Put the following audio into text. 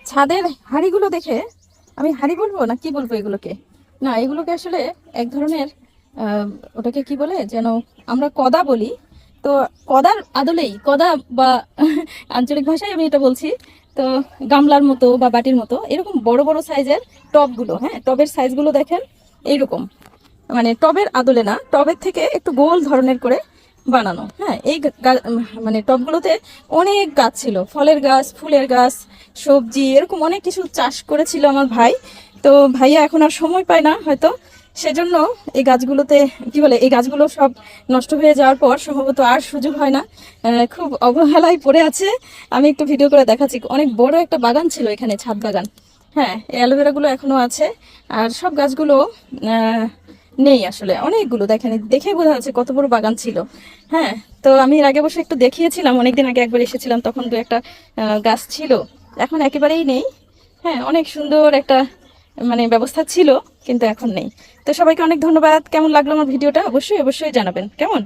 ছাদের হাঁড়িগুলো দেখে আমি হাঁড়ি বলবো না কি বলবো এগুলোকে, না এগুলোকে আসলে এক ধরনের ওটাকে কি বলে যেন আমরা কদা বলি। তো কদার আদলেই কদা বা আঞ্চলিক ভাষায় আমি এটা বলছি। তো গামলার মতো বা বাটির মতো এরকম বড় বড় সাইজের টবগুলো, হ্যাঁ টবের সাইজগুলো দেখেন এইরকম, মানে টবের আদলে না, টবের থেকে একটু গোল ধরনের করে বানানো। হ্যাঁ এই মানে টবগুলোতে অনেক গাছ ছিল, ফলের গাছ, ফুলের গাছ, সবজি, এরকম অনেক কিছু চাষ করেছিল আমার ভাই। তো ভাইয়া এখন আর সময় পায় না হয়তো, সেজন্য এই গাছগুলোতে কি বলে এই গাছগুলো সব নষ্ট হয়ে যাওয়ার পর সম্ভবত আর সুযোগ হয় না, খুব অবহেলায় পড়ে আছে। আমি একটু ভিডিও করে দেখাচ্ছি, অনেক বড় একটা বাগান ছিল এখানে, ছাদ বাগান। হ্যাঁ এই অ্যালোভেরাগুলো এখনো আছে, আর সব গাছগুলো নেই আসলে। অনেকগুলো দেখেন, দেখে বোঝা যাচ্ছে কত বড় বাগান ছিল। হ্যাঁ তো আমি এর আগে বসে একটু দেখিয়েছিলাম, অনেকদিন আগে একবার এসেছিলাম, তখন দু একটা গাছ ছিল, এখন একেবারেই নেই। হ্যাঁ অনেক সুন্দর একটা মানে ব্যবস্থা ছিল, কিন্তু এখন নেই। তো সবাইকে অনেক ধন্যবাদ। কেমন লাগলো আমার ভিডিওটা অবশ্যই অবশ্যই জানাবেন কেমন।